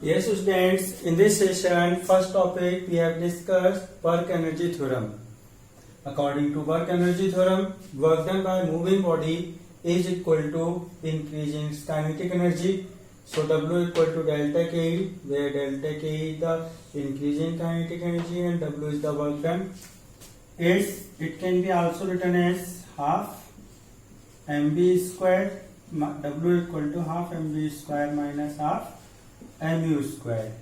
Yes, students, in this session, first topic we have discussed work energy theorem. According to work energy theorem, work done by moving body is equal to increase in kinetic energy. So W equal to delta Ke, where delta Ke is the increase in kinetic energy and W is the work done. It can be also written as half mv square. W equal to half mv square minus half mu square,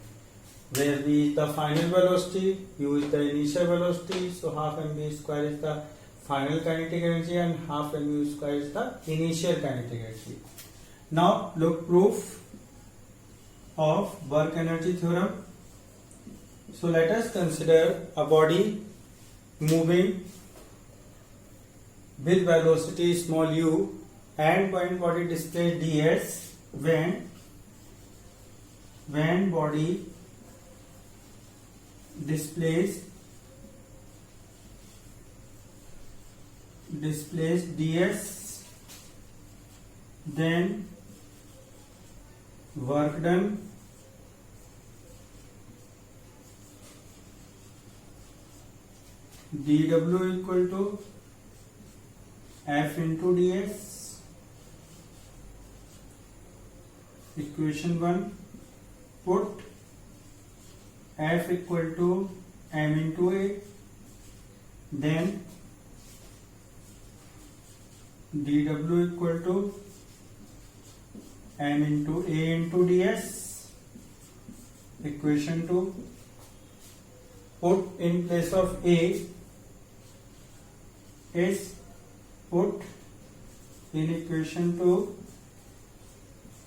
where v is the final velocity, u is the initial velocity. So half mv square is the final kinetic energy and half mu square is the initial kinetic energy. Now look proof of work energy theorem. So let us consider a body moving with velocity small u and when body displays ds, when body displays ds, then work done dw equal to f into ds. Equation 1, put f equal to m into a, then dw equal to m into a into ds. Equation 2, put in place of a is put in equation 2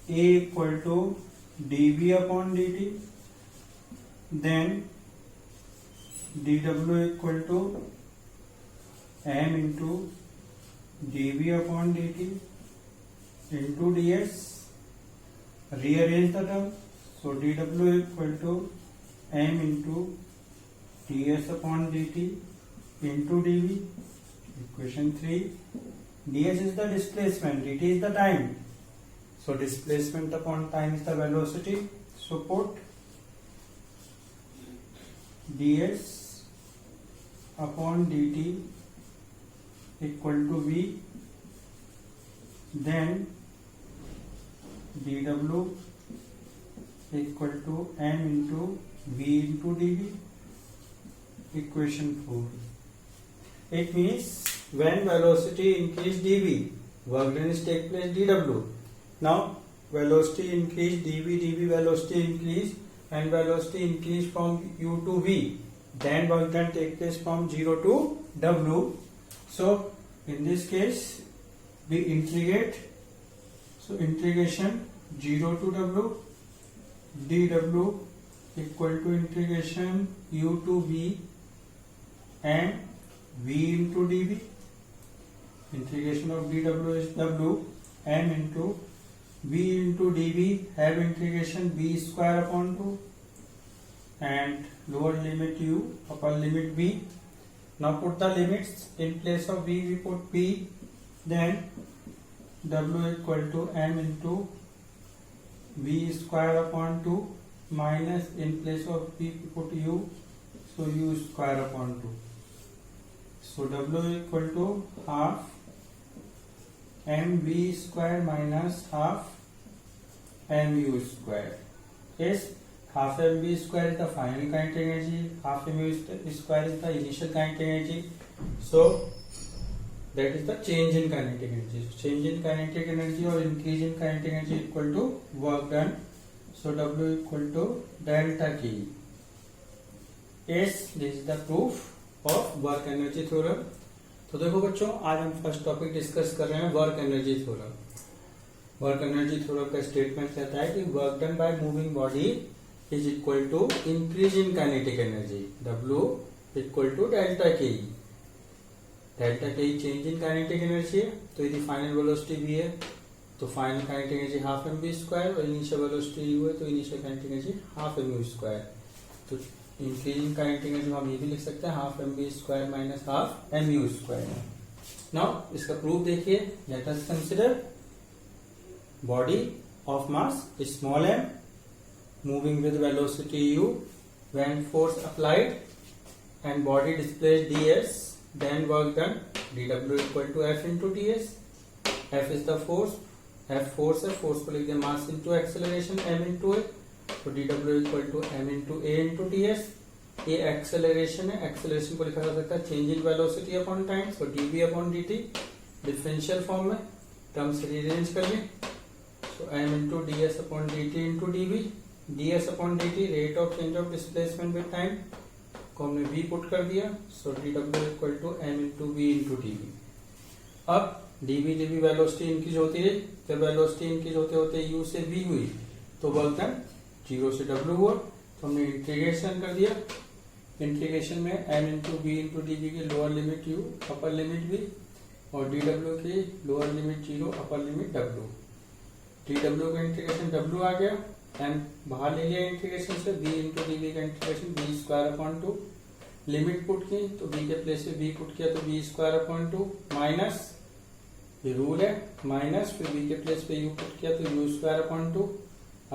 a equal to dv upon dt, then dw equal to m into dv upon dt into ds. Rearrange the term. So dw equal to m into ds upon dt into dv. Equation 3, ds is the displacement, dt is the time. So displacement upon time is the velocity. So put ds upon dt equal to v, then dw equal to m into v into dv. Equation 4. It means when velocity increase dv, work done is take place dw. Now velocity increase dv velocity increase and velocity increase from u to v, then work done take place from 0 to w. So in this case we integrate. So integration 0 to w, dw equal to integration u to v and v into dv. Integration of dw is w, m into v into dv, have integration b square upon 2 and lower limit u, upper limit v. Now put the limits. In place of v we put p, then w equal to m into v square upon 2 minus in place of p we put u, so u square upon 2. So w equal to half mv square minus half mu square. Yes, half mv square is the final kinetic energy, half mu square is the initial kinetic energy. So that is the change in kinetic energy. So change in kinetic energy or increase in kinetic energy equal to work done. So W equal to delta K. Yes, this is the proof of work energy theorem. तो देखो बच्चों, आज हम first topic discuss कर रहे हैं work energy theorem. Work energy theorem का statement कहता है कि work done by moving body is equal to increase in kinetic energy. W equal to delta K. Delta K change in kinetic energy है, तो यदि फाइनल वेलोसिटी भी है तो final kinetic energy half mv square और initial velocity u है तो initial kinetic energy half mu square. तो इंक्रीजिंग काइनेटिक एनर्जी हम ये भी लिख सकते हैं half mv square minus half mu square. Now इसका प्रूफ देखिए. Let us consider body of mass small m moving with velocity u. When force applied and body displaced ds, then work done dw equal to F into ds. F is the force, F force है, force को लिख दिया mass into acceleration m into a, तो dw equal to m into a into ds. ये acceleration है, acceleration को लिखा जा सकता है change in velocity upon time, so dv upon dt differential form में terms rearrange कर लें, so m into ds upon dt into dv, ds upon dt rate of change of displacement with time को हमने v put कर दिया, so dw equal to m into v into dv. अब dv dv velocity increase होती है, जब velocity increase होते होते u से v हुई तो वर्क डन 0 से w हुआ, तो हमने इंटीग्रेशन कर दिया. इंटीग्रेशन में m into v into d v की lower limit u upper limit v और dw की lower limit 0 upper limit w. dw का इंटीग्रेशन w आ गया, m बाहर ले लिया इंटीग्रेशन से, v इंटू डी वी का integration v square upon 2, limit put की तो v के प्लेस पे v पुट किया तो v स्क्वायर अपॉन 2 माइनस, ये रूल है, माइनस फिर v के प्लेस पे u पुट किया तो u square upon 2,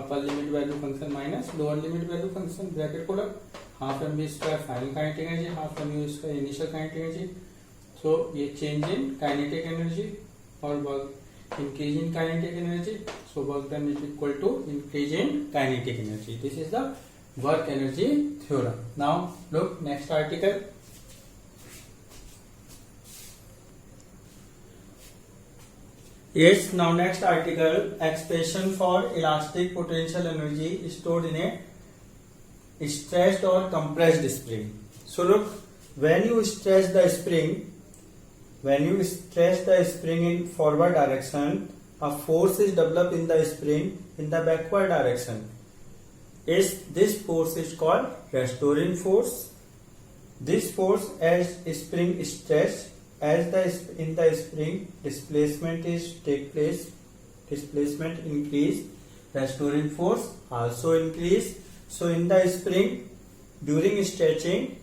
upper limit value function minus lower limit value function, bracket खोला, half m b square final kinetic energy, half m u square initial kinetic energy. So ये change in kinetic energy और work increase in kinetic energy, so work done is equal to increase in kinetic energy. This is the work energy theorem. Now look next article. Yes, now next article, expression for elastic potential energy stored in a stretched or compressed spring. So look, when you stretch the spring in forward direction, a force is developed in the spring in the backward direction. This force is called restoring force. This force as spring stretches, as in the spring displacement increase, restoring force also increase. So in the spring, during stretching,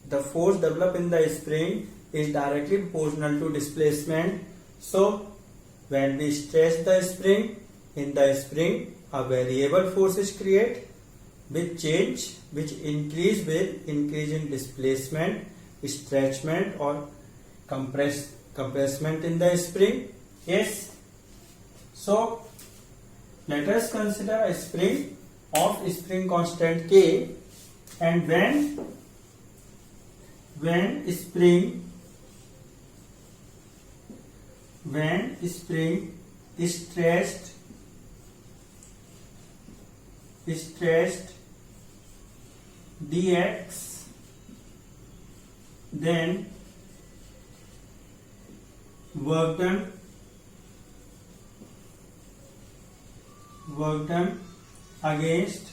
the force developed in the spring is directly proportional to displacement. So when we stretch the spring, in the spring a variable force is created which increase with increase in displacement, stretchment or compressment in the spring. Yes. So let us consider a spring of spring constant K, and when spring is stretched dx, then work done against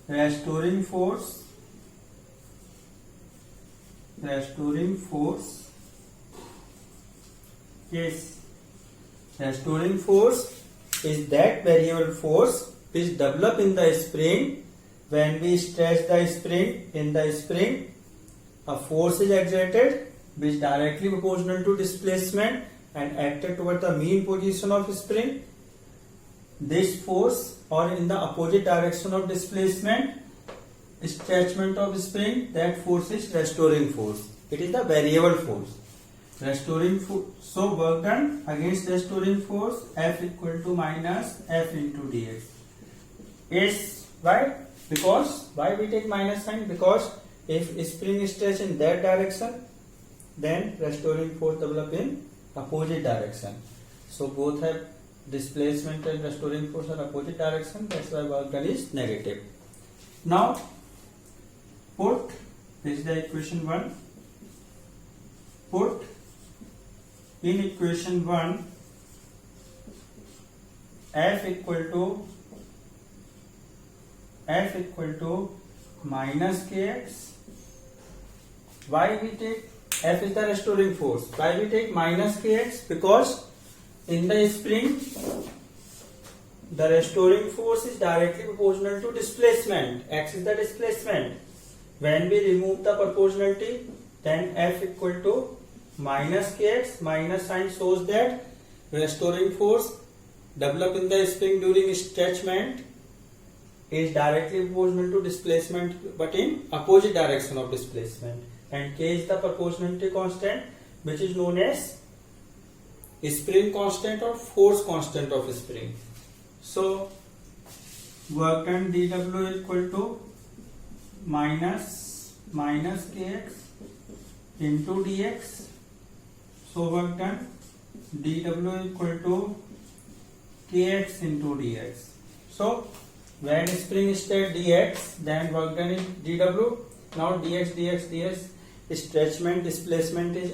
restoring force Yes, restoring force is that variable force which develop in the spring when we stretch the spring. In the spring a force is exerted which directly proportional to displacement and acted toward the mean position of spring. This force, or in the opposite direction of displacement, stretchment of spring, that force is restoring force. It is the variable force. Restoring force. So work done against restoring force, F equal to minus F into dx. Yes, why? Because why we take minus sign? Because if spring stretch in that direction, then restoring force develop in opposite direction. So both have displacement and restoring force are opposite direction. That's why work done is negative. Now put, this is the equation 1. Put in equation 1 F equal to minus kx. Why we take F is the restoring force? Why we take minus kx? Because in the spring the restoring force is directly proportional to displacement. X is the displacement. When we remove the proportionality, then F equal to minus kx. Minus sign shows that restoring force developed in the spring during stretchment is directly proportional to displacement but in opposite direction of displacement, and K is the proportionality constant which is known as spring constant or force constant of spring. So work done dW is equal to minus kx into dx. So work done dW is equal to kx into dx. So when spring state dx, then work done is dW. Now dx stretchment displacement is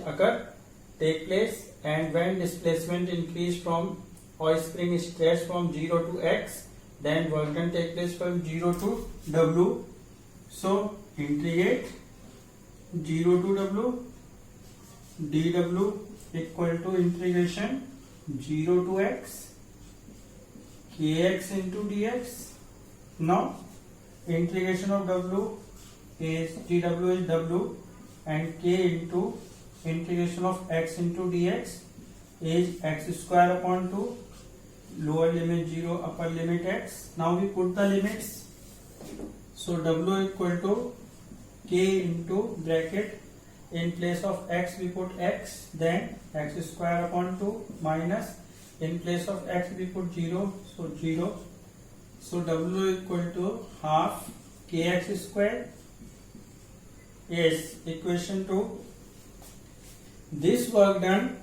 take place, and when displacement increase from or spring stretch from 0 to x, then work done take place from 0 to w. So integrate 0 to w, dw equal to integration 0 to x kx into dx. Now integration of w is dw is w, and k into integration of x into dx is x square upon 2, lower limit 0, upper limit x. Now we put the limits. So w equal to k into bracket, in place of x we put x, then x square upon 2 minus, in place of x we put 0, so 0. So w equal to half kx square is equation to this work done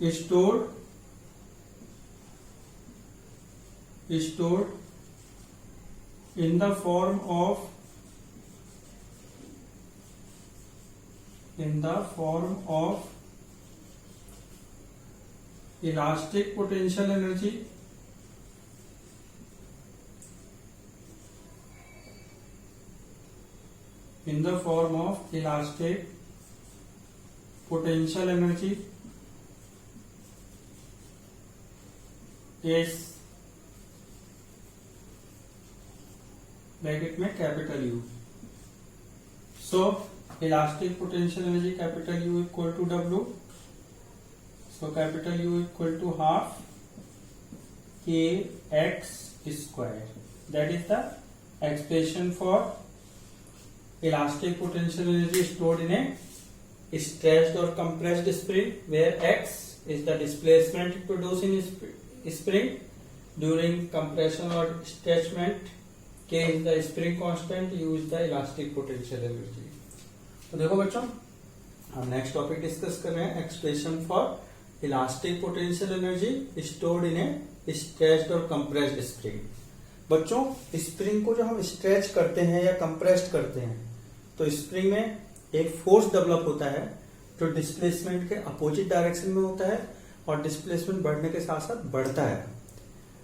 stored in the form of elastic potential energy is bracket में capital U. So elastic potential energy capital U equal to W. So capital U equal to half kx square. That is the expression for elastic potential energy stored in a stretched or compressed spring, where x is the displacement produced in spring during compression or stretchment, k is the spring constant, u is the elastic potential energy. तो देखो बच्चों, हम next topic discuss कर रहे हैं expression for elastic potential energy stored in A stretched और compressed spring. बच्चों, spring को जब हम स्ट्रेच करते हैं या कंप्रेस्ड करते हैं तो स्प्रिंग में एक फोर्स डेवलप होता है जो डिस्प्लेसमेंट के अपोजिट डायरेक्शन में होता है और डिस्प्लेसमेंट बढ़ने के साथ साथ बढ़ता है.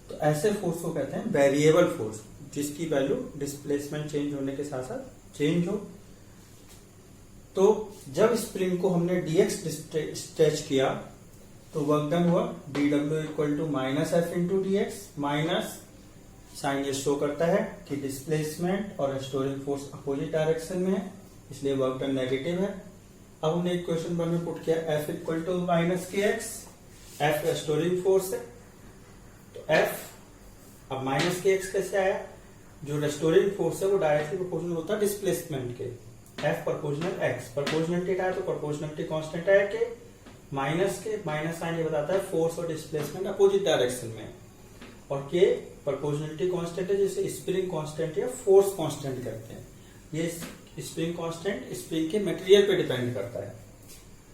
तो ऐसे फोर्स को कहते हैं वेरिएबल फोर्स, जिसकी वैल्यू डिस्प्लेसमेंट चेंज होने के साथ साथ चेंज हो. तो जब स्प्रिंग को हमने dx स्ट्रेच किया तो वर्क डन हुआ dw equal to minus F into D x. Minus sign ये शो करता है कि डिस्प्लेसमेंट और रेस्टोरिंग फोर्स अपोजिट डायरेक्शन में है, इसलिए वर्क डन नेगेटिव है. अब हमने इक्वेशन 1 में पुट किया f equal to minus k x. F restoring force है तो f अब माइनस के एक्स कैसे आया? जो रेस्टोरिंग फोर्स है वो डायरेक्टली प्रोपोर्शनल होता है डिस्प्लेसमेंट के. f प्रोपोर्शनल x, प्रोपोर्शनलिटी आया तो प्रोपोर्शनलिटी कांस्टेंट आया के माइनस साइन ये बताता है फोर्स और डिस्प्लेसमेंट अपोजिट डायरेक्शन में, और के प्रोपोर्शनलिटी कांस्टेंट है जिसे स्प्रिंग कांस्टेंट या फोर्स कांस्टेंट कहते हैं. ये स्प्रिंग कांस्टेंट स्प्रिंग के मटेरियल पे डिपेंड करता है.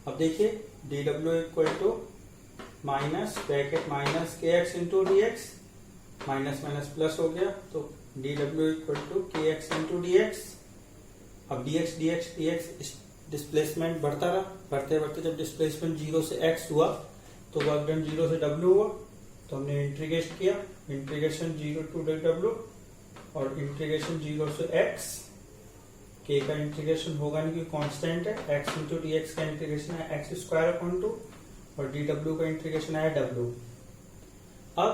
अब देखिए dw equal to minus bracket minus k x into D x, minus minus plus हो गया तो dw equal to k x into D x. अब dx डिस्प्लेसमेंट बढ़ता रहा, बढ़ते बढ़ते जब डिस्प्लेसमेंट 0 से x हुआ तो वर्क डन 0 से w हुआ, तो हमने इंटीग्रेट किया, इंटीग्रेशन 0 टू w और इंटीग्रेशन 0 से x. k का इंटीग्रेशन होगा नहीं क्योंकि कांस्टेंट है. x इंटू डी एक्स का इंटीग्रेशन है x स्क्वायर अपॉन 2 और dw का इंटीग्रेशन आया w. अब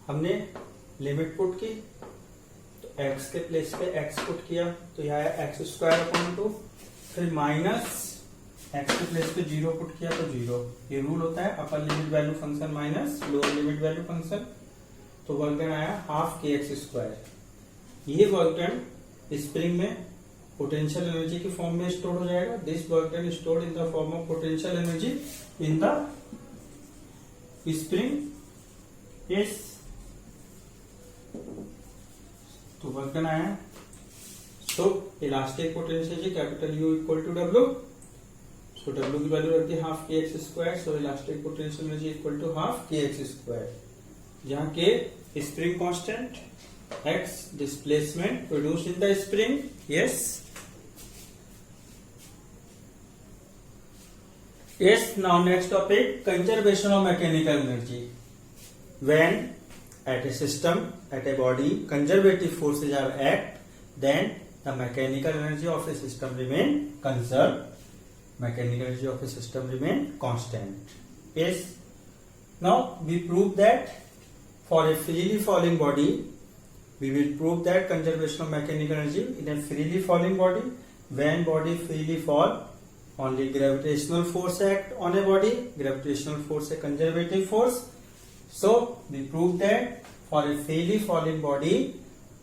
हमने लिमिट पुट की तो x के प्लेस पे x पुट किया तो यह आया एक्स स्क्वायर अपॉन 2, फिर माइनस x के प्लेस पे 0 पुट किया तो 0। ये रूल होता है upper limit value function minus lower limit value function. तो वर्क डन आया हाफ के एक्स स्क्वायर। ये वर्क डन स्प्रिंग में पोटेंशियल एनर्जी की फॉर्म में स्टोर हो जाएगा। This work done stored in the form of potential energy in the spring is. तो work done आया। So elastic potential capital U equal to W. So W की value रख दी half K X square. So elastic potential energy equal to half K X square, जहां K spring constant, x displacement produced in the spring. Yes. Yes. Now next topic, conservation of mechanical energy. When at a system, at a body, conservative forces are act, then the mechanical energy of a system remain conserved. Mechanical energy of a system remain constant. Yes. Now we prove that for a freely falling body, we will prove that conservation of mechanical energy in a freely falling body. When body freely fall, only gravitational force act on a body. Gravitational force a conservative force. So we prove that for a freely falling body,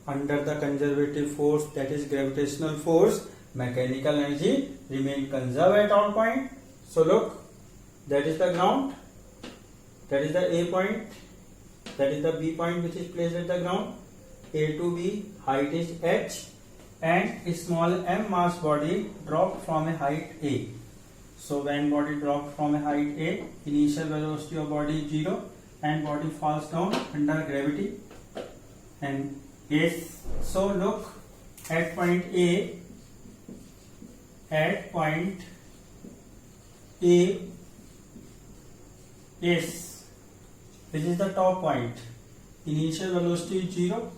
under the conservative force, that is gravitational force, mechanical energy remain conserved at all point. So look, that is the ground, that is the A point, that is the B point which is placed at the ground. A to B, height is h, and a small m mass body dropped from a height a. So when body dropped from a height a, initial velocity of body is 0 and body falls down under gravity. And yes, so look at point A, at point A is, this is the top point, initial velocity is 0,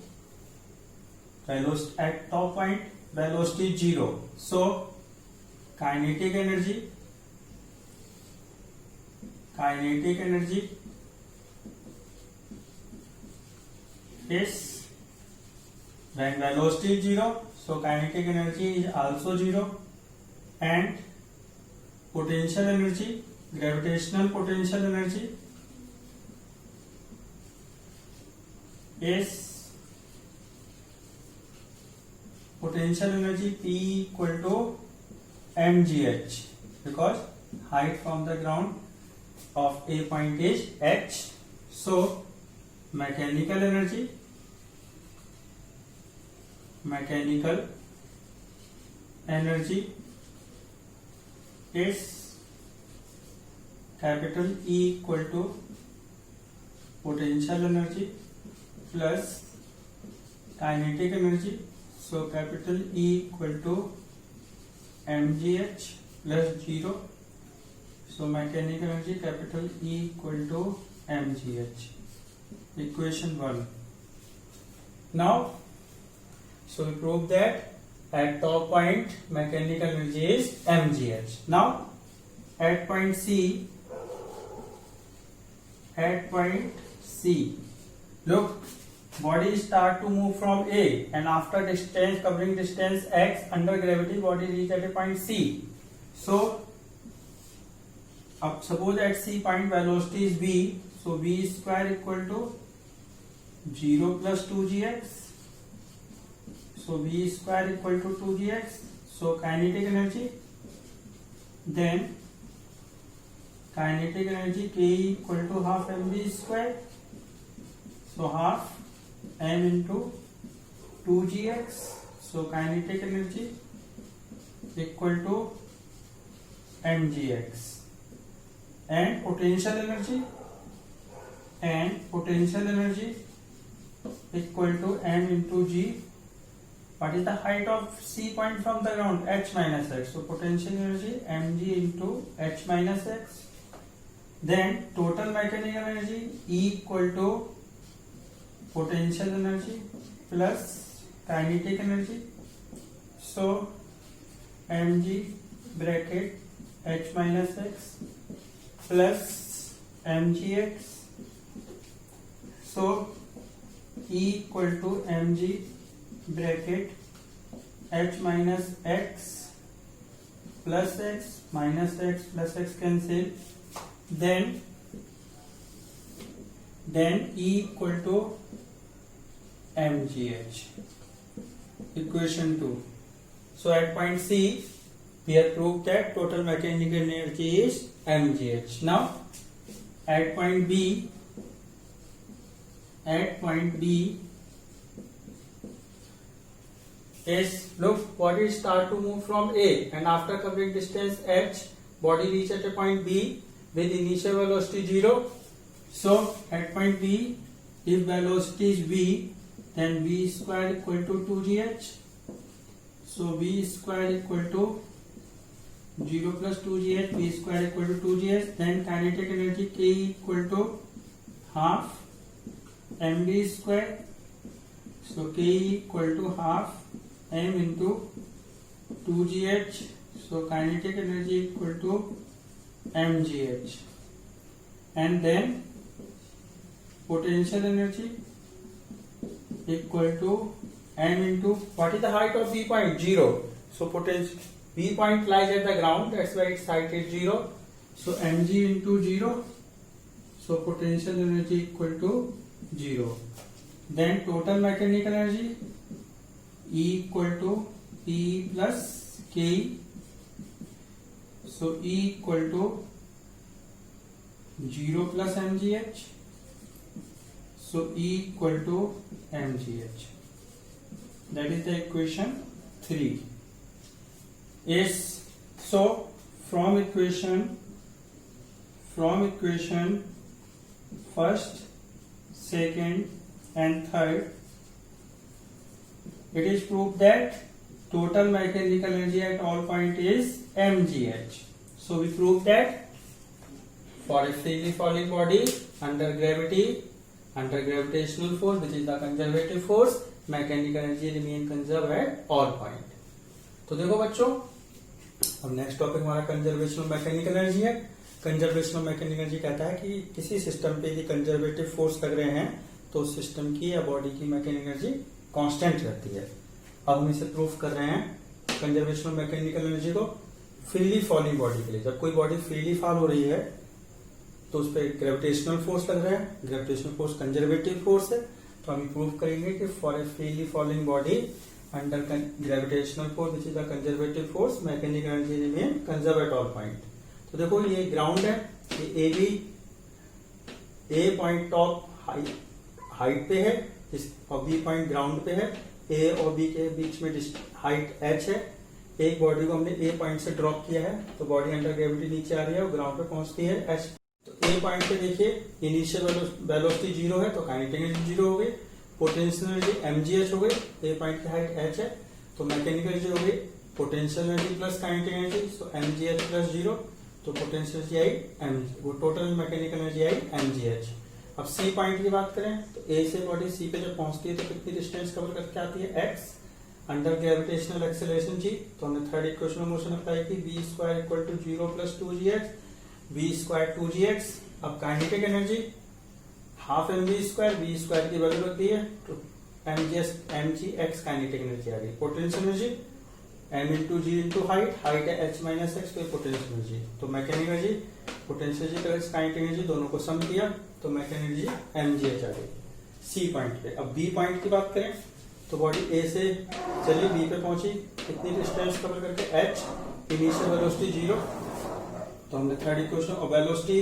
velocity at top point velocity is 0. So kinetic energy is, when velocity is 0, so kinetic energy is also 0, and potential energy, gravitational potential energy is, potential energy P equal to mgh, because height from the ground of A point is h. So mechanical energy is capital E equal to potential energy plus kinetic energy. So capital E equal to mgh plus 0. So mechanical energy capital E equal to mgh. Equation 1. Now, so we prove that at top point mechanical energy is mgh. Now at point C, look, body start to move from A, and after distance, covering distance x under gravity, body reach at a point C. So suppose at C point velocity is v, so v square equal to 0 plus 2gx. So v square equal to 2gx. So kinetic energy, then kinetic energy k equal to half mv square. So half m into 2gx. So kinetic energy equal to mgx. And potential energy equal to m into g. What is the height of C point from the ground? H minus x. So potential energy mg into h minus x. Then total mechanical energy E equal to potential energy plus kinetic energy. So mg bracket h minus x plus mgx. So E equal to mg bracket h minus x plus x minus x plus x cancel, then E equal to mgh. Equation 2. So at point C, we have proved that total mechanical energy is mgh. Now at point B is, look, body start to move from A, and after covering distance h, body reach at a point B with initial velocity 0. So at point B, if velocity is v, then v square equal to 2gh. So v square equal to 0 plus 2gh, v square equal to 2gh. Then kinetic energy k equal to half mv square. So k equal to half m into 2gh. So kinetic energy equal to mgh. And then potential energy equal to m into, what is the height of B point? 0. So potential B point lies at the ground, that's why its height is 0. So mg into 0. So potential energy equal to 0. Then total mechanical energy E equal to P plus K. So E equal to 0 plus mgh. So E equal to mgh. That is the equation 3. Is, so from equation first, second and third, it is proved that total mechanical energy at all point is mgh. So we proved that for a freely falling body under gravity, under gravitational force, which is the conservative force, mechanical energy remain conserve at all point. तो देखो बच्चों, अब next topic हमारा conservational mechanical energy है. Conservational mechanical energy कहता है कि किसी सिस्टम पे यदि कंजर्वेटिव फोर्स लग रहे हैं तो सिस्टम की या बॉडी की मैकेनिकल एनर्जी कांस्टेंट रहती है. अब हम इसे प्रूफ कर रहे हैं कंजर्वेशनल मैकेनिकल एनर्जी को फ्रीली फॉलिंग बॉडी के लिए. जब कोई बॉडी फ्रीली फॉल हो रही है तो उस पर ग्रेविटेशनल फोर्स लग रहा है. ग्रेविटेशनल फोर्स कंजर्वेटिव फोर्स है. तो हम प्रूव करेंगे कि for a freely falling body under gravitational force which is the conservative force, mechanical energy remain conserve at all point. तो देखो ये ग्राउंड है, ये A B, A point top height पे है और बी पॉइंट ग्राउंड पे है. ए और बी के बीच में हाइट एच है. एक बॉडी को हमने ए पॉइंट से ड्रॉप किया है तो बॉडी अंडर ग्रेविटी नीचे आ रही है और ग्राउंड पे पहुंचती है एच. तो ए पॉइंट पे देखिए इनिशियल वेलोसिटी 0 है तो काइनेटिक एनर्जी 0 हो गई. पोटेंशियल एनर्जी mgh हो गई. ए पॉइंट की हाइट h है तो मैकेनिकल एनर्जी हो गई potential energy plus kinetic energy. So mgh plus 0 तो पोटेंशियल एनर्जी आई mg, वो टोटल मैकेनिकल एनर्जी आई mgh. अब सी पॉइंट की बात करें तो ए से बॉडी सी पे जब पहुंचती है तो कितनी डिस्टेंस कवर करके आती है x under gravitational acceleration g. तो हमने थर्ड इक्वेशन में मोशन अप्लाई की v square equal to 0 plus 2gh, v square 2gx. अब kinetic energy half M V square, V square की वैल्यू रख दी है तो mgx काइनेटिक एनर्जी आ गई. Potential energy m into G into height, height है h माइनस एक्स तो पोटेंशियल एनर्जी. तो mechanical energy, potential energy plus kinetic energy दोनों को सम किया तो मैकेनिकल एनर्जी mgh आ गई सी पॉइंट पे. अब बी पॉइंट की बात करें तो बॉडी ए से चली बी पे पहुंची, कितनी डिस्टेंस कवर करके h, इनिशियल वेलोसिटी 0. तो हमने थर्ड इक्वेशन और वेलोसिटी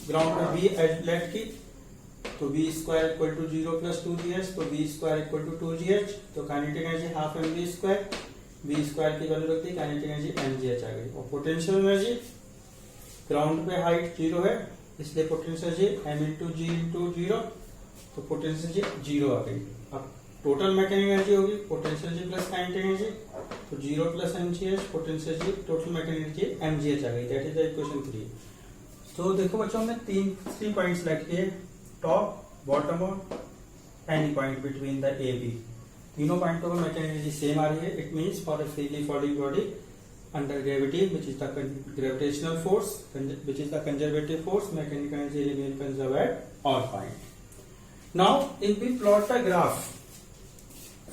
ग्राउंड में v लेट की तो v square equal to 0 plus 2gh. तो v square equal to 2gh. तो kinetic energy half M V square, v square की वैल्यू रख दी, काइनेटिक एनर्जी mgh आ गई. और पोटेंशियल एनर्जी ग्राउंड पे हाइट 0 है इसलिए potential energy m into G into 0 तो पोटेंशियल एनर्जी 0 आ गई. अब टोटल मैकेनिकल एनर्जी होगी potential energy plus kinetic energy तो 0 plus mgh, potential energy total mechanical energy mgh आ गई. That is the equation 3. तो देखो बच्चों हमने 3 पॉइंट्स सेलेक्ट किए, टॉप, बॉटम और any point between the A B. तीनों पॉइंटों पर मैकेनिकल एनर्जी सेम आ रही है. It means for a freely falling body under gravity which is the gravitational force which is the conservative force, mechanical energy remain conserve at all point. Now if we plot the graph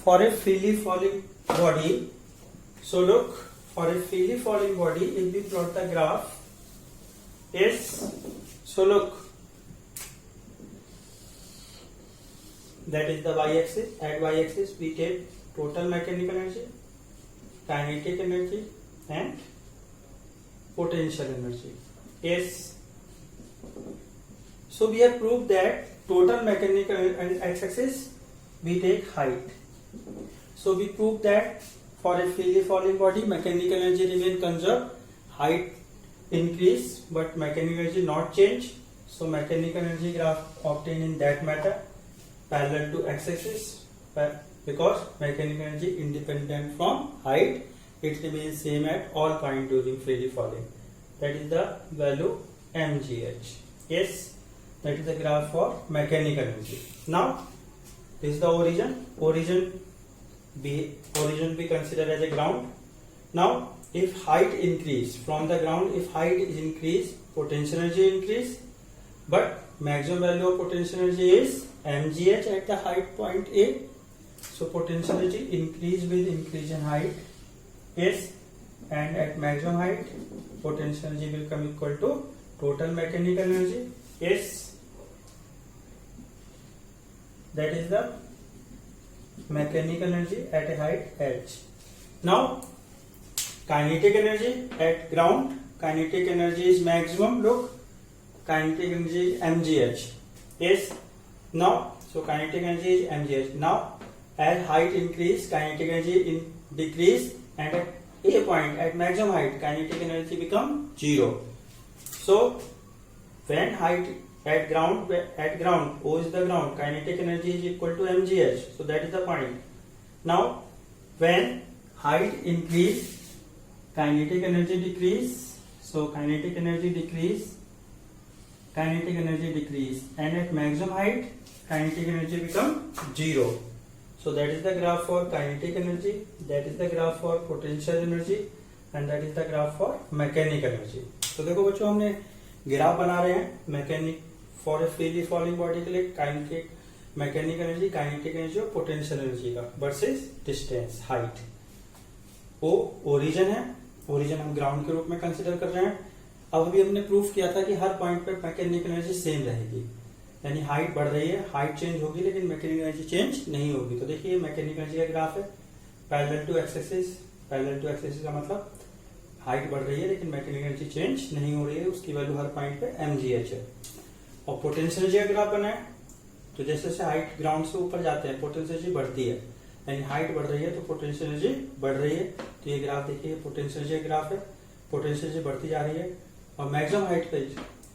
for a freely falling body, so look, for a freely falling body, if we plot the graph is, so look, that is the y-axis. At y-axis we take total mechanical energy, kinetic energy and potential energy. Yes. So we have proved that total mechanical and x-axis we take height. So we proved that for a freely falling body, mechanical energy remain conserved, height increase but mechanical energy not change. So mechanical energy graph obtained in that matter parallel to x-axis, because mechanical energy independent from height, it remains same at all point during freely falling. That is the value mgh. Yes, that is the graph for mechanical energy. Now this is the origin. Origin we consider as a ground. Now if height increase from the ground, if height is increased, potential energy increase, but maximum value of potential energy is mgh at the height point A. So potential energy increase with increase in height. Yes, and at maximum height potential energy will come equal to total mechanical energy. Yes, that is the mechanical energy at a height h. Now kinetic energy at ground, kinetic energy is maximum. Look, kinetic energy is mgh. Yes, now so kinetic energy is mgh. Now as height increase, kinetic energy decrease, and at a point at maximum height kinetic energy become 0. So when height at ground O is the ground, kinetic energy is equal to mgh. So that is the point. Now when height increase, kinetic energy decrease. So kinetic energy decrease, and at maximum height kinetic energy become 0. So that is the graph for kinetic energy, that is the graph for potential energy, and that is the graph for mechanical energy. तो देखो बच्चों, हमने graph बना रहे हैं mechanic for a freely falling body के लिए, kinetic mechanical energy, kinetic energy और पोटेंशियल एनर्जी का वर्सेस डिस्टेंस हाइट. वो ओरिजिन है, ओरिजिन हम ग्राउंड के रूप में कंसिडर कर रहे हैं. अब अभी हमने प्रूफ किया था कि हर पॉइंट पे मैकेनिकल एनर्जी सेम रहेगी, यानी हाइट बढ़ रही है, हाइट चेंज होगी लेकिन मैकेनिकल एनर्जी चेंज नहीं होगी. तो देखिए मैकेनिकल एनर्जी का ग्राफ है parallel to axis. Parallel to axis का मतलब हाइट बढ़ रही है लेकिन मैकेनिकल एनर्जी चेंज नहीं हो रही है, उसकी वैल्यू हर पॉइंट पे mgh है. और पोटेंशियल एनर्जी का ग्राफ बना है, तो जैसे जैसे हाइट ग्राउंड से ऊपर जाते हैं पोटेंशियल एनर्जी बढ़ती है, यानी हाइट बढ़ रही है तो पोटेंशियल एनर्जी बढ़ रही है. तो ये ग्राफ देखिए पोटेंशियल एनर्जी का ग्राफ है, पोटेंशियल एनर्जी बढ़ती जा रही है. और मैक्सिमम हाइट पे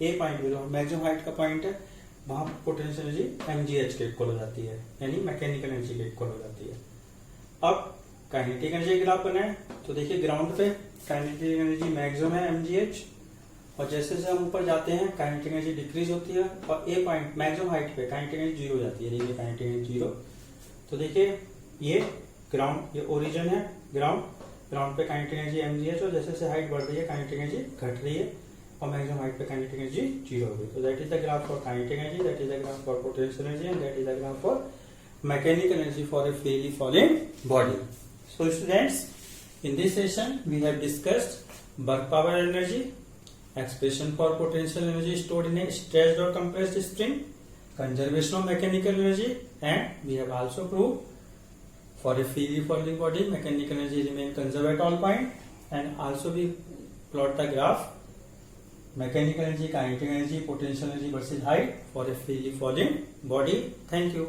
ए पॉइंट पे जो मैक्सिमम हाइट का पॉइंट है वहां पोटेंशियल एनर्जी mgh के इक्वल हो जाती है, यानी मैकेनिकल एनर्जी के इक्वल हो जाती है. अब काइनेटिक एनर्जी ग्राफ बनाए तो देखिए ग्राउंड पे काइनेटिक एनर्जी मैक्सिमम है mgh, और जैसे जैसे हम ऊपर जाते हैं काइनेटिक एनर्जी डिक्रीज होती है और ए पॉइंट मैक्सिमम हाइट पे काइनेटिक एनर्जी 0 हो जाती है. देखिए काइनेटिक एनर्जी 0. तो देखिए ये ग्राउंड, ये ओरिजिन है ग्राउंड, ग्राउंड पे काइनेटिक एनर्जी mgh, और जैसे जैसे हाइट बढ़ रही है काइनेटिक एनर्जी घट रही है और मैक्सिमम हाइट पे काइनेटिक एनर्जी 0 हो गई. तो that is the graph for kinetic energy, that is the graph for potential energy, and that is the graph for mechanical energy for a freely falling body. So students, in this session we have discussed work power energy, expression for potential energy stored in a stretched or compressed spring, conservation of mechanical energy, and we have also proved for a freely falling body mechanical energy remain conserved at all point, and also we plot the graph mechanical energy, kinetic energy, potential energy versus height for a freely falling body. Thank you.